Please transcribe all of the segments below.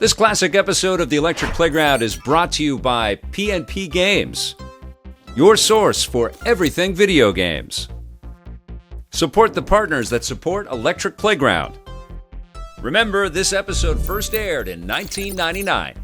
This classic episode of the Electric Playground is brought to you by PNP Games, your source for everything video games. Support the partners that support Electric Playground. Remember, this episode first aired in 1999.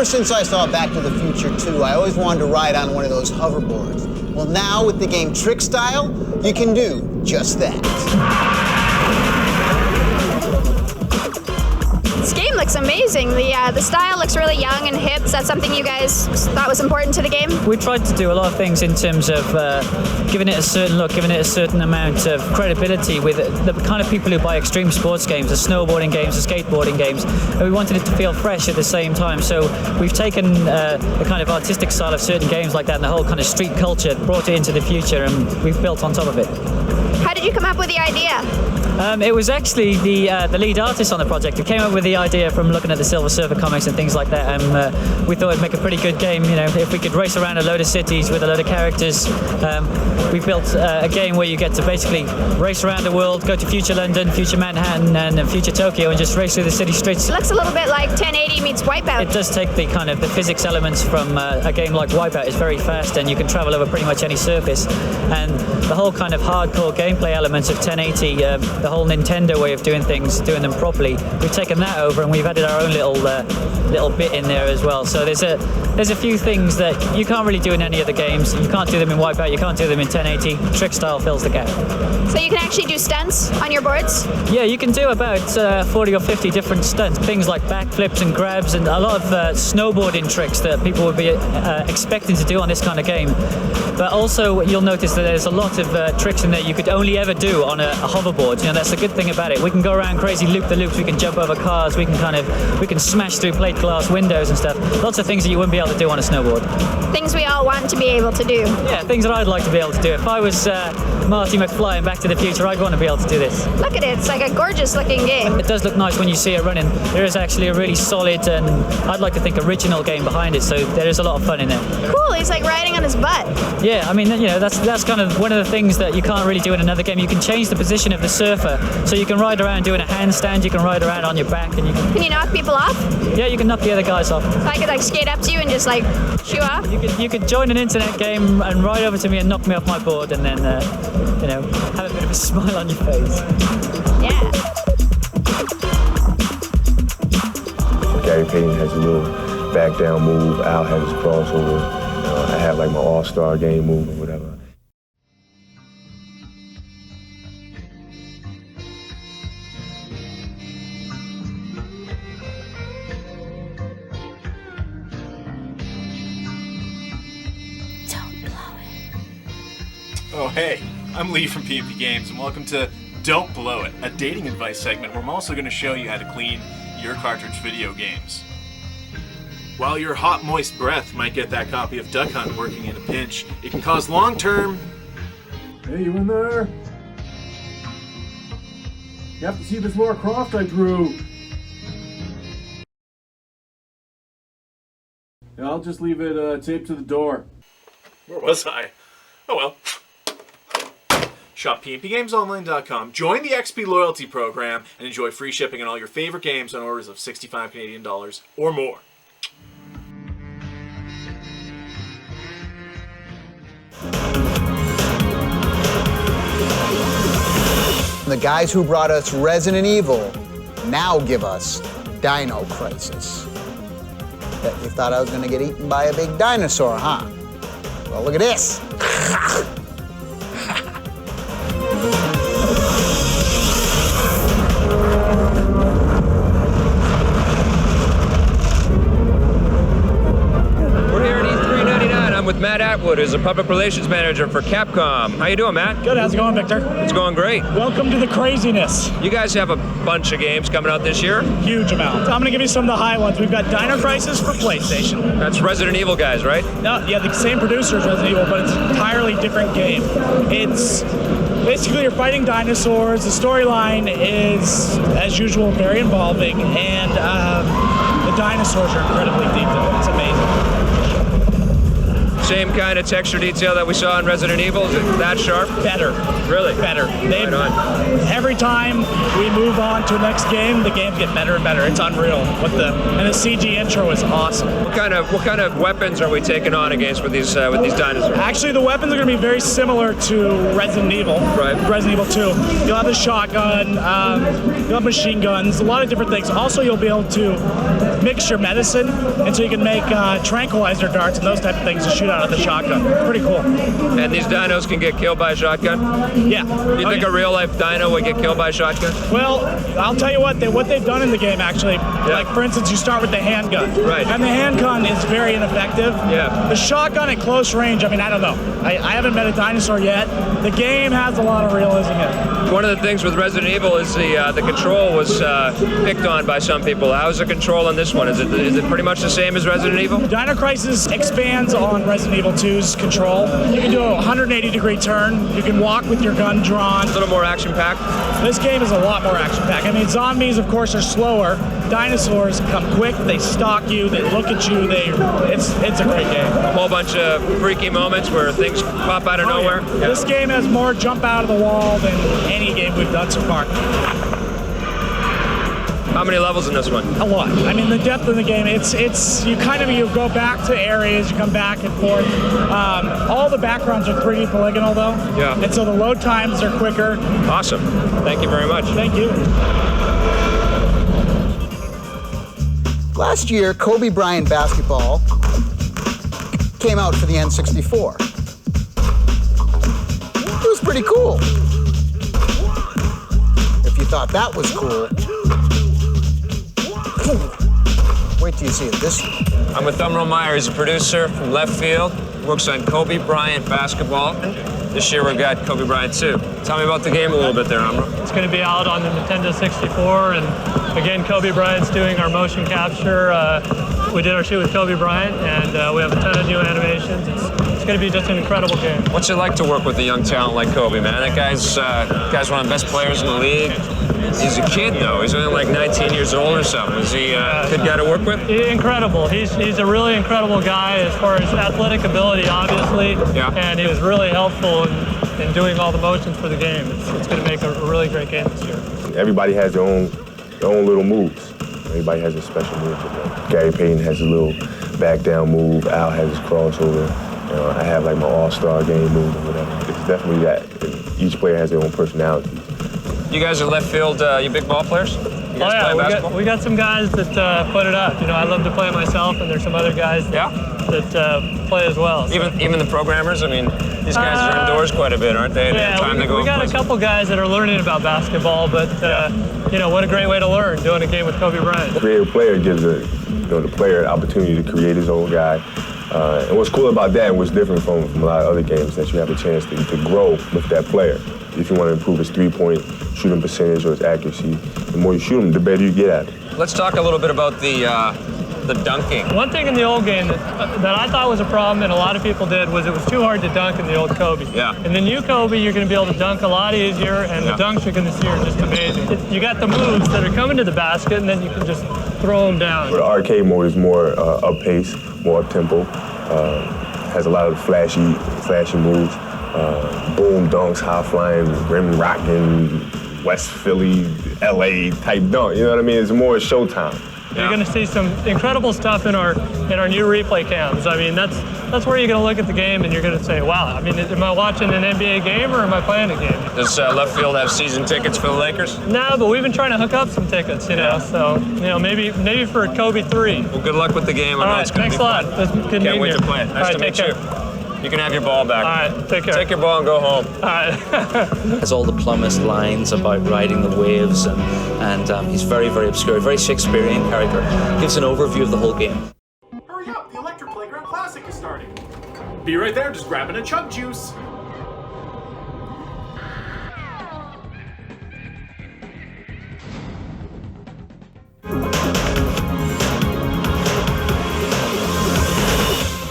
Since I saw Back to the Future 2, I always wanted to ride on one of those hoverboards. Well, now with the game Trickstyle, you can do just that. This game looks amazing. The style looks really young and hip. Is that something you guys thought was important to the game? We tried to do a lot of things in terms of giving it a certain look, giving it a certain amount of credibility with the kind of people who buy extreme sports games, the snowboarding games, the skateboarding games, and we wanted it to feel fresh at the same time. So we've taken the kind of artistic style of certain games like that and the whole kind of street culture, brought it into the future, and we've built on top of it. How did you come up with the idea? It was actually the lead artist on the project who came up with the idea from looking at the Silver Surfer comics and things like that, and we thought it'd make a pretty good game. You know, if we could race around a load of cities with a load of characters. We built a game where you get to basically race around the world, go to future London, future Manhattan, and future Tokyo, and just race through the city streets. It looks a little bit like 1080 meets Wipeout. It does take the kind of the physics elements from a game like Wipeout. It's very fast, and you can travel over pretty much any surface. And the whole kind of hardcore gameplay elements of 1080, the whole Nintendo way of doing things, doing them properly, we've taken that over, and we've added our own little bit in there as well. So there's a few things that you can't really do in any other games. You can't do them in Wipeout, you can't do them in 1080. Trickstyle fills the gap. So you can actually do stunts on your boards? Yeah, you can do about 40 or 50 different stunts. Things like backflips and grabs and a lot of snowboarding tricks that people would be expecting to do on this kind of game. But also you'll notice that there's a lot of tricks in there you could only ever do on a hoverboard. You know, that's the good thing about it. We can go around crazy loop-the-loops, we can jump over cars, we can smash through plate glass windows and stuff. Lots of things that you wouldn't be able to do on a snowboard. Things we all want to be able to do. Yeah, things that I'd like to be able to do. If I was Marty McFly in Back to the Future, I'd want to be able to do this. Look at it, it's like a gorgeous looking game. It does look nice when you see it running. There is actually a really solid and I'd like to think original game behind it, so there is a lot of fun in it. Cool, he's like riding on his butt. Yeah, I mean, you know, that's kind of one of the things that you can't really do in another game. You can change the position of the surfer, so you can ride around doing a handstand, you can ride around on your back, and you can... Can you knock people off? Yeah, you can knock the other guys off. So I could like skate up to you and just like shoo off? You could join an internet game and ride over to me and knock me off my board and then, you know, have a bit of a smile on your face. Yeah. Gary Payton has a little back down move. Al has his crossover. I have like my all-star game move or whatever. Oh, hey, I'm Lee from PNP Games, and welcome to Don't Blow It, a dating advice segment where I'm also going to show you how to clean your cartridge video games. While your hot, moist breath might get that copy of Duck Hunt working in a pinch, it can cause long-term... Hey, you in there? You have to see this Lara Croft I drew. Yeah, I'll just leave it taped to the door. Where was I? Oh well. Shop PNPGamesOnline.com, join the XP loyalty program, and enjoy free shipping on all your favorite games on orders of $65 Canadian or more. The guys who brought us Resident Evil now give us Dino Crisis. Bet you thought I was gonna get eaten by a big dinosaur, huh? Well, look at this. We're here at E399. I'm with Matt Matt Atwood, who's a public relations manager for Capcom. How you doing, Matt? Good, how's it going, Victor? It's going great. Welcome to the craziness. You guys have a bunch of games coming out this year? Huge amount. I'm gonna give you some of the high ones. We've got Dino Crisis for PlayStation. That's Resident Evil guys, right? No, yeah, the same producer as Resident Evil, but it's an entirely different game. It's basically you're fighting dinosaurs. The storyline is, as usual, very involving, and the dinosaurs are incredibly detailed. It's amazing. Same kind of texture detail that we saw in Resident Evil? Is it that sharp? Better. Really? Better. Right on. Every time we move on to the next game, the games get better and better. It's unreal. And the CG intro is awesome. What kind of weapons are we taking on against with these dinosaurs? Actually, the weapons are going to be very similar to Resident Evil. Right. Resident Evil 2. You'll have the shotgun. You'll have machine guns. A lot of different things. Also, you'll be able to mix your medicine, and so you can make tranquilizer darts and those type of things to shoot out of the shotgun. Pretty cool. And these dinos can get killed by a shotgun? Yeah. You think a real-life dino would get killed by a shotgun? Well, I'll tell you what they've done in the game, actually. Yeah. Like, for instance, you start with the handgun. Right. And the handgun is very ineffective. Yeah. The shotgun at close range, I mean, I don't know. I haven't met a dinosaur yet. The game has a lot of realism in it. One of the things with Resident Evil is the control was picked on by some people. How's the control on this one? Is it pretty much the same as Resident Evil? Dino Crisis expands on Resident Evil 2's control. You can do a 180-degree turn. You can walk with your gun drawn. A little more action-packed? This game is a lot more action-packed. I mean, zombies, of course, are slower. Dinosaurs come quick. They stalk you. They look at you. It's a great game. A whole bunch of freaky moments where things pop out of nowhere. Yeah. This game has more jump out of the wall than any game we've done so far. How many levels in this one? A lot. I mean, the depth of the game, it's you go back to areas, you come back and forth. All the backgrounds are 3D polygonal, though. Yeah. And so the load times are quicker. Awesome. Thank you very much. Thank you. Last year, Kobe Bryant basketball came out for the N64. It was pretty cool. If you thought that was cool, wait till you see it this year. I'm with Umrao Mayer. He's a producer from left field. Works on Kobe Bryant basketball. This year we've got Kobe Bryant 2. Tell me about the game a little bit there, Umrao. It's going to be out on the Nintendo 64, and again, Kobe Bryant's doing our motion capture. We did our shoot with Kobe Bryant, and we have a ton of new animations. It's going to be just an incredible game. What's it like to work with a young talent like Kobe, man? That guy's one of the best players in the league. He's a kid, though. He's only like 19 years old or something. Is he a good guy to work with? Incredible. He's a really incredible guy as far as athletic ability, obviously. Yeah. And he was really helpful in doing all the motions for the game. It's going to make a really great game this year. Everybody has their own little moves. Everybody has a special move. Gary Payton has a little back down move. Al has his crossover. I have like my all-star game move or whatever. It's definitely that. Each player has their own personality. You guys are left field, you big ball players? You guys play basketball? We got some guys that put it up. I love to play myself, and there's some other guys that play as well. So. Even the programmers? I mean, these guys are indoors quite a bit, aren't they? We got a couple guys that are learning about basketball, but what a great way to learn, doing a game with Kobe Bryant. The creative player gives the player an opportunity to create his own guy. And what's cool about that, and what's different from a lot of other games, that you have a chance to grow with that player. If you want to improve his three-point shooting percentage or his accuracy, the more you shoot him, the better you get at it. Let's talk a little bit about the dunking. One thing in the old game that I thought was a problem, and a lot of people did, was it was too hard to dunk in the old Kobe. Yeah. And the new Kobe, you're going to be able to dunk a lot easier, and the dunks you're going to see are just amazing. You got the moves that are coming to the basket, and then you can just throw them down. The arcade mode is more up-pace, more up-tempo, has a lot of flashy moves. Boom dunks, high flying, rim rocking, West Philly, LA type dunk. You know what I mean? It's more showtime. You're going to see some incredible stuff in our new replay cams. I mean, that's where you're going to look at the game and you're going to say, wow. I mean, am I watching an NBA game or am I playing a game? Does left field have season tickets for the Lakers? No, but we've been trying to hook up some tickets, So maybe for Kobe 3. Well, good luck with the game. All right, thanks a lot. Good Can't wait to play it. Nice to meet you. You can have your ball back. All right, take care. Take your ball and go home. All right. Has all the plumbist lines about riding the waves, and he's very, very obscure, very Shakespearean character. Gives an overview of the whole game. Hurry up, the Electric Playground Classic is starting. Be right there, just grabbing a chug juice.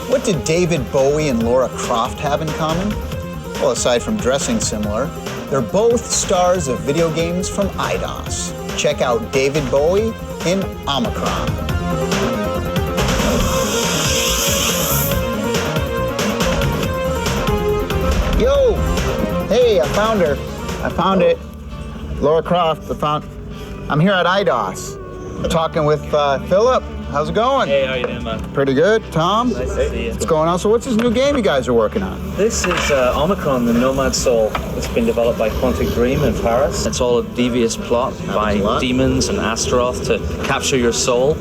What did David Bowie and Lara Croft have in common? Well, aside from dressing similar, they're both stars of video games from Eidos. Check out David Bowie in Omicron. Yo! Hey, I found her. I found it. Lara Croft, I'm here at Eidos. Talking with Phillip. How's it going? Hey, how you doing, man? Pretty good. Tom? Nice to see you. What's going on? So what's this new game you guys are working on? This is Omicron, the Nomad Soul. It's been developed by Quantic Dream in Paris. It's all a devious plot by demons and Astaroth to capture your soul.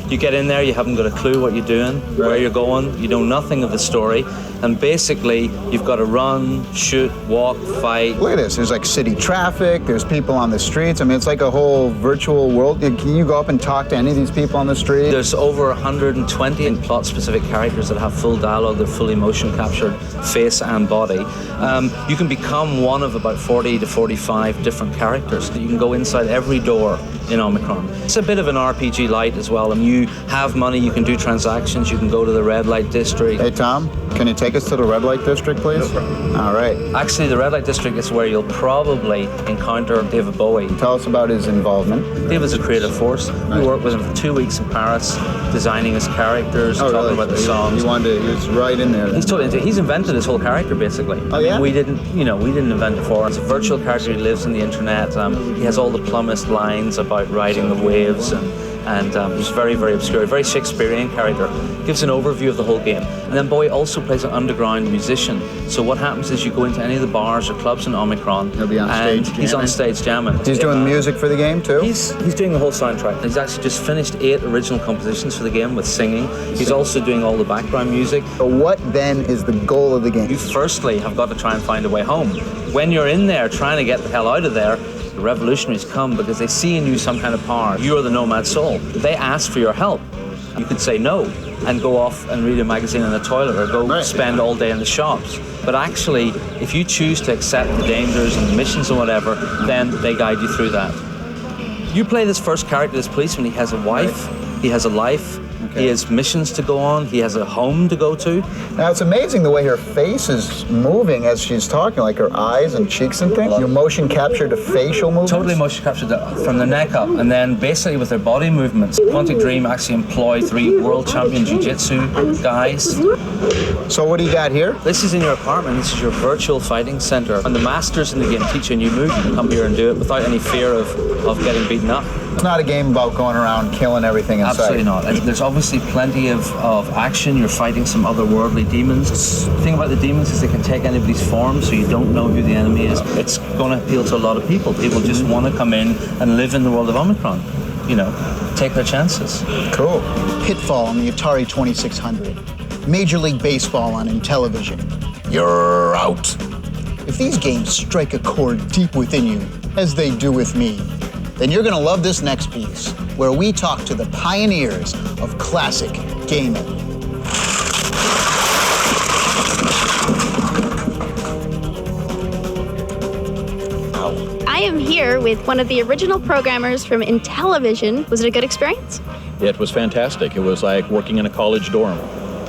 You get in there, you haven't got a clue what you're doing, where you're going, you know nothing of the story, and basically you've got to run, shoot, walk, fight. Look at this, there's like city traffic, there's people on the streets. I mean, it's like a whole virtual world. Can you go up and talk to any of these people on the street? There's over 120 plot-specific characters that have full dialogue, they're fully motion captured, face and body. You can become one of about 40 to 45 different characters. You can go inside every door in Omicron. It's a bit of an RPG light as well, and you have money, you can do transactions, you can go to the red light district. Hey Tom, can you take us to the red light district, please? All right. Actually, the red light district is where you'll probably encounter David Bowie. Tell us about his involvement. David's a creative force. We worked with him for 2 weeks in Paris, designing his characters, talking about the songs. He was right in there. He's invented his whole character, basically. Oh, yeah? We didn't invent it for him. It's a virtual character. He lives on the internet. He has all the plumbest lines about riding the waves, and he's very, very obscure, very Shakespearean character. Gives an overview of the whole game. And then Bowie also plays an underground musician. So what happens is you go into any of the bars or clubs in Omicron. He'll be on stage jamming. He's on stage jamming. He's doing the music for the game too? He's doing the whole soundtrack. He's actually just finished 8 original compositions for the game with singing. He's also doing all the background music. So what then is the goal of the game? You firstly have got to try and find a way home. When you're in there trying to get the hell out of there, the revolutionaries come because they see in you some kind of power. You're the nomad soul. They ask for your help. You could say no and go off and read a magazine in the toilet or go spend all day in the shops. But actually, if you choose to accept the dangers and the missions and whatever, then they guide you through that. You play this first character, this policeman. He has a wife, he has a life, he has missions to go on, he has a home to go to. Now, it's amazing the way her face is moving as she's talking, like her eyes and cheeks and things. You motion captured facial movements? Totally motion captured from the neck up, and then basically with their body movements. Quantic Dream actually employ 3 world champion jiu-jitsu guys. So what do you got here? This is in your apartment. This is your virtual fighting center. And the masters in the game teach you a new move. You can come here and do it without any fear of getting beaten up. It's not a game about going around killing everything in sight. Absolutely not. There's obviously plenty of action. You're fighting some otherworldly demons. The thing about the demons is they can take anybody's form, so you don't know who the enemy is. It's going to appeal to a lot of people. People just want to come in and live in the world of Omicron. You know, take their chances. Cool. Pitfall on the Atari 2600. Major League Baseball on Intellivision. You're out. If these games strike a chord deep within you, as they do with me, then you're gonna love this next piece, where we talk to the pioneers of classic gaming. I am here with one of the original programmers from Intellivision. Was it a good experience? It was fantastic. It was like working in a college dorm.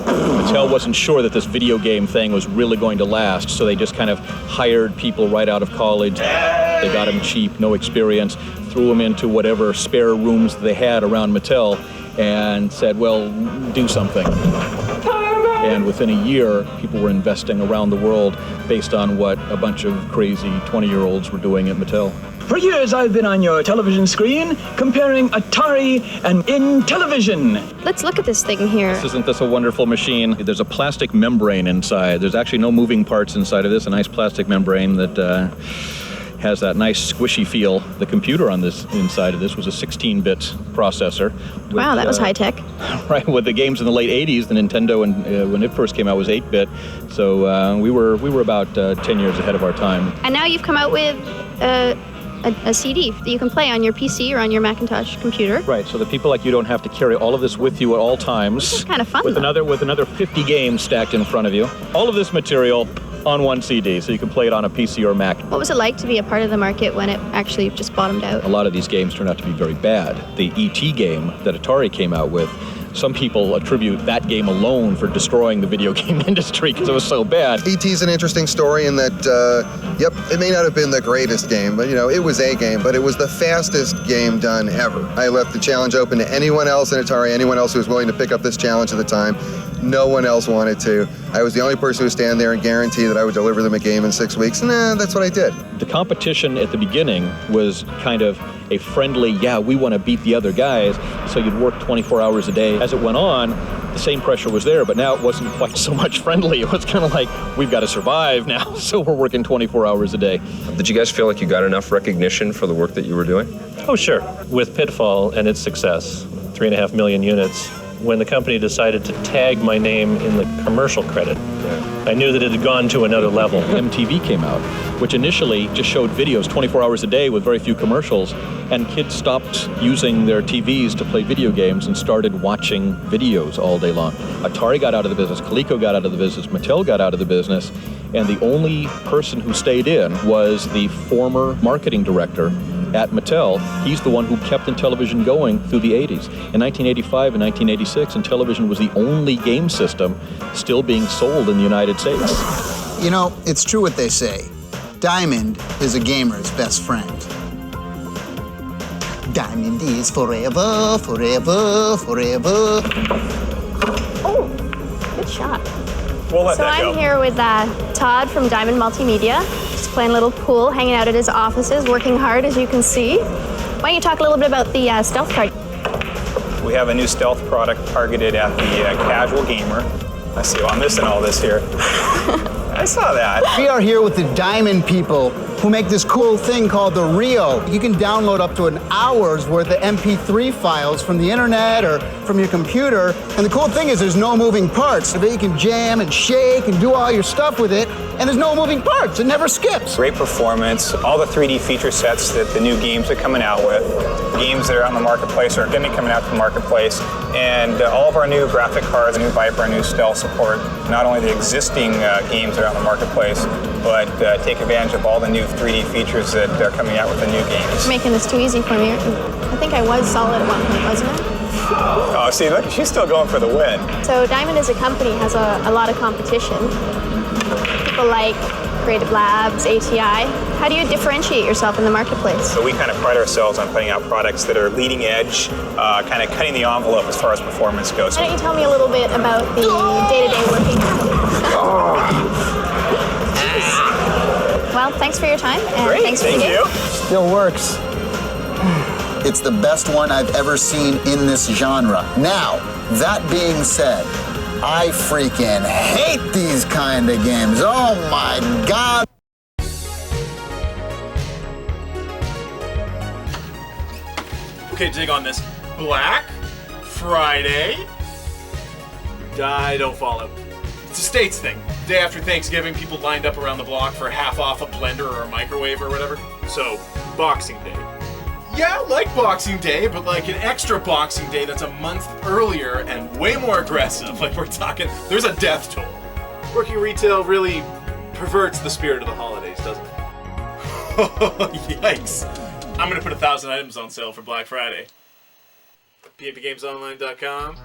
Mattel wasn't sure that this video game thing was really going to last, so they just kind of hired people right out of college. They got them cheap, no experience, threw them into whatever spare rooms they had around Mattel and said, well, do something. And within a year, people were investing around the world based on what a bunch of crazy 20-year-olds were doing at Mattel. For years, I've been on your television screen comparing Atari and Intellivision. Let's look at this thing here. Isn't this a wonderful machine? There's a plastic membrane inside. There's actually no moving parts inside of this, a nice plastic membrane that has that nice squishy feel. The computer on this inside of this was a 16-bit processor. Wow, that was high tech. Right, with the games in the late 80s, the Nintendo, when it first came out, was 8-bit. So we were about 10 years ahead of our time. And now you've come out with a CD that you can play on your PC or on your Macintosh computer. Right, so the people like you don't have to carry all of this with you at all times. This is kind of fun, with another 50 games stacked in front of you. All of this material on one CD, so you can play it on a PC or Mac. What was it like to be a part of the market when it actually just bottomed out? A lot of these games turned out to be very bad. The E.T. game that Atari came out with, some people attribute that game alone for destroying the video game industry because it was so bad. E.T.'s an interesting story in that, yep, it may not have been the greatest game, but it was a game, but it was the fastest game done ever. I left the challenge open to anyone else in Atari, anyone else who was willing to pick up this challenge at the time. No one else wanted to. I was the only person who would stand there and guarantee that I would deliver them a game in 6 weeks, and that's what I did. The competition at the beginning was kind of a friendly, we want to beat the other guys, so you'd work 24 hours a day. As it went on, the same pressure was there, but now it wasn't quite so much friendly. It was kind of like, we've got to survive now, so we're working 24 hours a day. Did you guys feel like you got enough recognition for the work that you were doing? Oh, sure. With Pitfall and its success, 3.5 million units, when the company decided to tag my name in the commercial credit, I knew that it had gone to another level. MTV came out, which initially just showed videos 24 hours a day with very few commercials, and kids stopped using their TVs to play video games and started watching videos all day long. Atari got out of the business, Coleco got out of the business, Mattel got out of the business, and the only person who stayed in was the former marketing director at Mattel. He's the one who kept Intellivision going through the 80s. In 1985 and 1986, Intellivision was the only game system still being sold in the United States. It's true what they say. Diamond is a gamer's best friend. Diamond is forever, forever, forever. Oh, good shot. We'll let So that go. I'm here with Todd from Diamond Multimedia, just playing a little pool, hanging out at his offices, working hard, as you can see. Why don't you talk a little bit about the stealth card? We have a new stealth product targeted at the casual gamer. I see, I'm missing all this here. I saw that. We are here with the Diamond people who make this cool thing called the Rio. You can download up to an hour's worth of MP3 files from the internet or from your computer. And the cool thing is there's no moving parts. So that you can jam and shake and do all your stuff with it. And there's no moving parts. It never skips. Great performance, all the 3D feature sets that the new games are coming out with. Games that are on the marketplace are going to be coming out to the marketplace. And all of our new graphic cards, new Viper, new Stealth support not only the existing games that are on the marketplace, but take advantage of all the new 3D features that are coming out with the new games. You're making this too easy for me. I think I was solid at one point, wasn't I? Oh, see, look, she's still going for the win. So Diamond as a company has a lot of competition. People like Creative Labs, ATI. How do you differentiate yourself in the marketplace? So we kind of pride ourselves on putting out products that are leading edge, kind of cutting the envelope as far as performance goes. Why don't you tell me a little bit about the day-to-day working? Well, thanks for your time, and Great, thanks for the game. Still works. It's the best one I've ever seen in this genre. Now, that being said, I freaking hate these kind of games. Oh my God. Okay, dig on this. Black Friday. Don't follow. It's a States thing. Day after Thanksgiving, people lined up around the block for half off a blender or a microwave or whatever. So, Boxing Day. Yeah, like Boxing Day, but like an extra Boxing Day that's a month earlier and way more aggressive. Like we're talking, there's a death toll. Working retail really perverts the spirit of the holidays, doesn't it? Yikes. I'm gonna put 1,000 items on sale for Black Friday. PMPGamesOnline.com.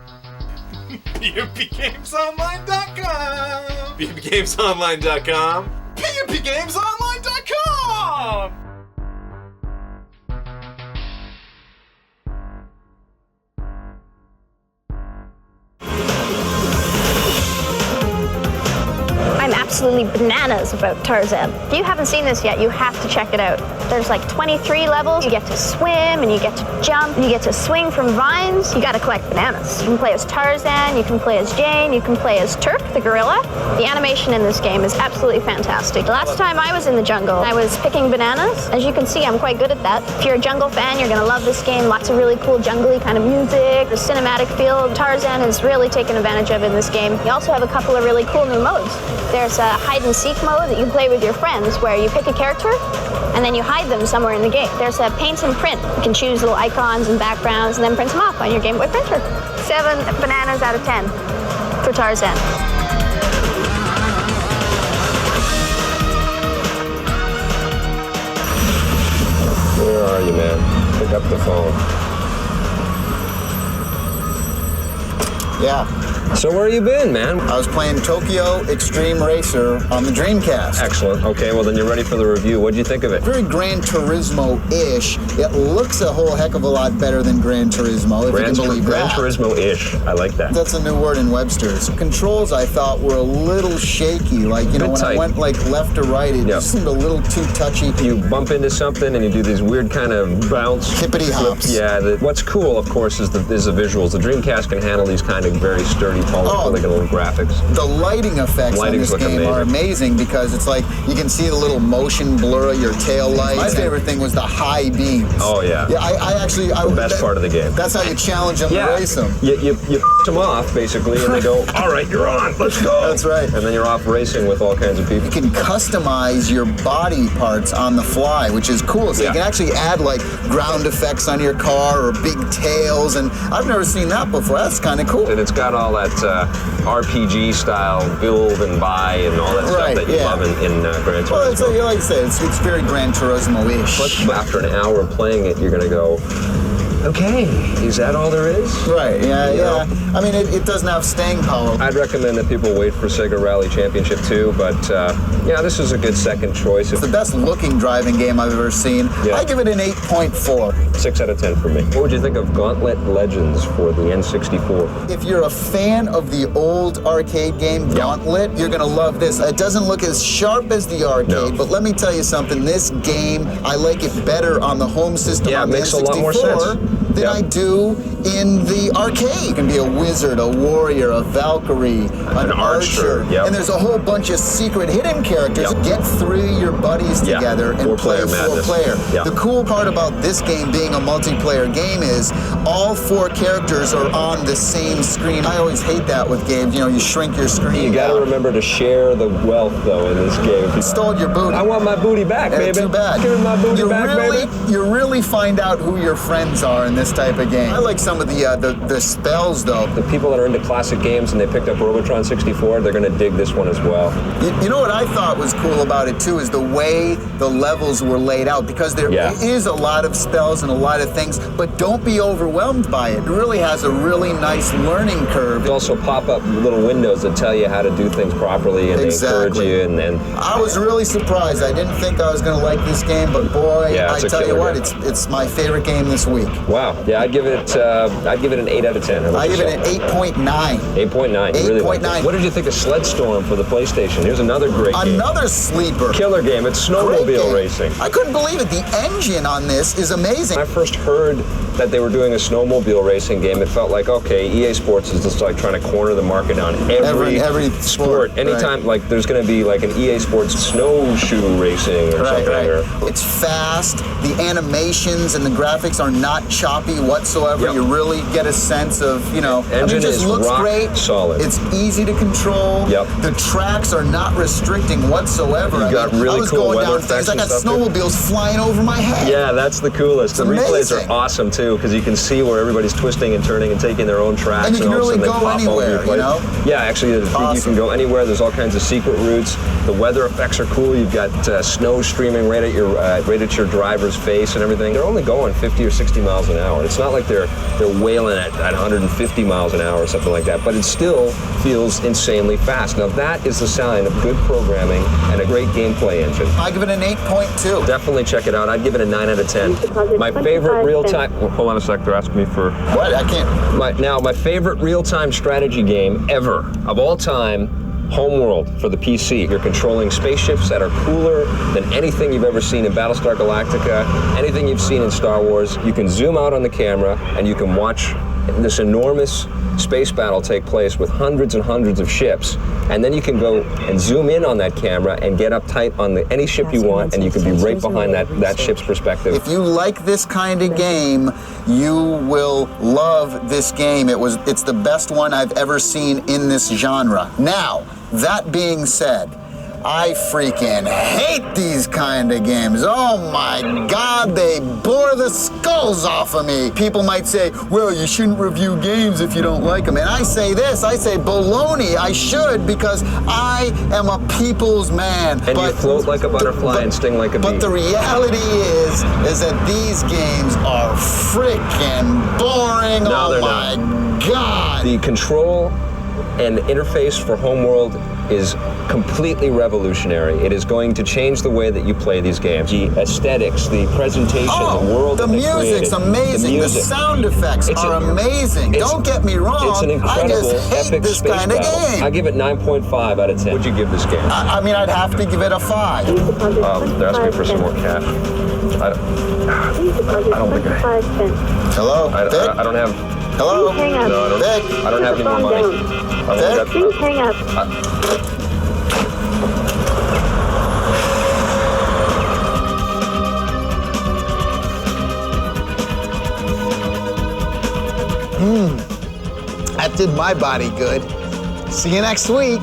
PMPGamesOnline.com. PMPGamesOnline.com. PMPGamesOnline.com. I'm absolutely bananas about Tarzan. If you haven't seen this yet, you have to check it out. There's like 23 levels. You get to swim, and you get to jump, and you get to swing from vines. You gotta collect bananas. You can play as Tarzan, you can play as Jane, you can play as Turk, the gorilla. The animation in this game is absolutely fantastic. The last time I was in the jungle, I was picking bananas. As you can see, I'm quite good at that. If you're a jungle fan, you're gonna love this game. Lots of really cool jungly kind of music, the cinematic feel. Tarzan has really taken advantage of in this game. You also have a couple of really cool new modes. There's hide-and-seek mode that you play with your friends where you pick a character and then you hide them somewhere in the game. There's a paint and print. You can choose little icons and backgrounds and then print them off on your Game Boy printer. 7 bananas out of 10 for Tarzan. Where are you, man? Pick up the phone. Yeah. So where you been, man? I was playing Tokyo Extreme Racer on the Dreamcast. Excellent. Okay, well then you're ready for the review. What'd you think of it? Very Gran Turismo-ish. It looks a whole heck of a lot better than Gran Turismo, if you can believe Gran that. Turismo-ish. I like that. That's a new word in Webster's. Controls, I thought, were a little shaky. Like, you know, when I went like left to right, it just seemed a little too touchy. You bump into something and you do these weird kind of bounce. Hippity hops. Yeah. What's cool, of course, is the visuals. The Dreamcast can handle these kind of very sturdy, polygonal graphics. The lighting effects on this game are amazing because it's like you can see the little motion blur of your tail lights. My favorite thing was the high beams. Oh, yeah. Yeah, I actually... the best part of the game. That's how you challenge them to race them. You them off, basically, and they go, all right, you're on, let's go. That's right. And then you're off racing with all kinds of people. You can customize your body parts on the fly, which is cool. So you can actually add like ground effects on your car or big tails, and I've never seen that before. That's kind of cool. And it's got all that RPG style build and buy and all that stuff that you love in Gran Turismo. Well, it's like I said, it's very Gran Turismo-ish. But after an hour of playing it, you're going to go, okay, is that all there is? Right, yeah. I mean, it doesn't have staying power. I'd recommend that people wait for Sega Rally Championship 2, but yeah, this is a good second choice. It's the best looking driving game I've ever seen. Yeah. I give it an 8.4. 6 out of 10 for me. What would you think of Gauntlet Legends for the N64? If you're a fan of the old arcade game Gauntlet, you're going to love this. It doesn't look as sharp as the arcade, but let me tell you something. This game, I like it better on the home system on the N64 a lot more sense. than I do in the arcade. You can be a wizard, a warrior, a Valkyrie, an archer. And there's a whole bunch of secret hidden characters. Get 3 of your buddies together and play 4-player. The cool part about this game being a multiplayer game is all 4 characters are on the same screen. I always hate that with games. You know, you shrink your screen. You got to remember to share the wealth, though, in this game. You stole your booty. I want my booty back, baby. Too bad. Give me my booty back, baby. You really find out who your friends are in this type of game. I like some of the spells, though. The people that are into classic games and they picked up Robotron 64, they're going to dig this one as well. You know what I thought was cool about it, too, is the way the levels were laid out, because there is a lot of spells and a lot of things, but don't be overwhelmed by it. It really has a really nice learning curve. You also pop up little windows that tell you how to do things properly, and they encourage you. And I was really surprised. I didn't think I was going to like this game, but boy, I tell you what, it's my favorite game this week. Wow. Yeah, I'd give it an 8 out of 10. I give it an 8.9. 8.9. Really 8.9. What did you think of Sled Storm for the PlayStation? Here's another great game. Another sleeper. Killer game. It's snowmobile racing. I couldn't believe it. The engine on this is amazing. When I first heard that they were doing a snowmobile racing game, it felt like, okay, EA Sports is just like trying to corner the market on every sport. Anytime, like, there's going to be like an EA Sports snowshoe racing or something. It's fast. The animations and the graphics are not choppy whatsoever. You really get a sense of, you know, Engine it just looks great. Solid. It's easy to control. The tracks are not restricting whatsoever. You got really cool weather effects. I got snowmobiles flying over my head. Yeah, that's the coolest. The replays are awesome too, because you can see where everybody's twisting and turning and taking their own tracks. And you can really go anywhere, you know? Yeah, actually, you can go anywhere. There's all kinds of secret routes. The weather effects are cool. You've got snow streaming right at your driver's face and everything. They're only going 50 or 60 miles an hour. It's not like they're wailing at 150 miles an hour or something like that, but it still feels insanely fast. Now that is the sign of good programming and a great gameplay engine. I give it an 8.2. Definitely check it out. I'd give it a 9 out of 10. My favorite real-time... Hold on a sec, they're asking me for... What? I can't... My favorite real-time strategy game ever, of all time, Homeworld for the PC. You're controlling spaceships that are cooler than anything you've ever seen in Battlestar Galactica, anything you've seen in Star Wars. You can zoom out on the camera and you can watch this enormous space battle take place with hundreds and hundreds of ships, and then you can go and zoom in on that camera and get up tight on any ship you want, and you can be right behind that ship's perspective. If you like this kind of game, you will love this game. It's the best one I've ever seen in this genre. Now, that being said, I freaking hate these kind of games. Oh my God, they bore the skulls off of me. People might say, well, you shouldn't review games if you don't like them. And I say this, I say baloney. I should, because I am a people's man. And you float like a butterfly and sting like a bee. But the reality is that these games are freaking boring. No, they're my not. God. The control and interface for Homeworld is completely revolutionary. It is going to change the way that you play these games. The aesthetics, the presentation, the world the that they music's created, amazing. The sound effects are amazing. Don't get me wrong. It's an incredible, I just hate epic this space kind of battle. game. I give it 9.5 out of 10. Would you give this game? I mean, I'd have to give it a 5. They're asking for some more cash. I don't think I... Hello? I don't have... Hello? No, I don't have any more money. Please hang up. That did my body good. See you next week.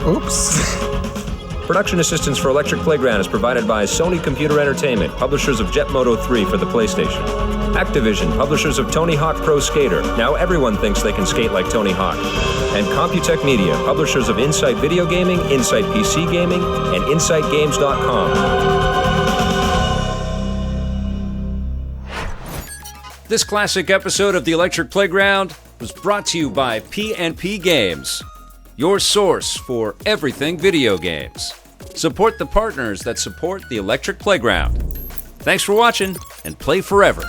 Oops. Production assistance for Electric Playground is provided by Sony Computer Entertainment, publishers of Jet Moto 3 for the PlayStation. Activision, publishers of Tony Hawk Pro Skater. Now everyone thinks they can skate like Tony Hawk. And Computech Media, publishers of Insight Video Gaming, Insight PC Gaming, and InsightGames.com. This classic episode of the Electric Playground was brought to you by PNP Games, your source for everything video games. Support the partners that support the Electric Playground. Thanks for watching, and play forever.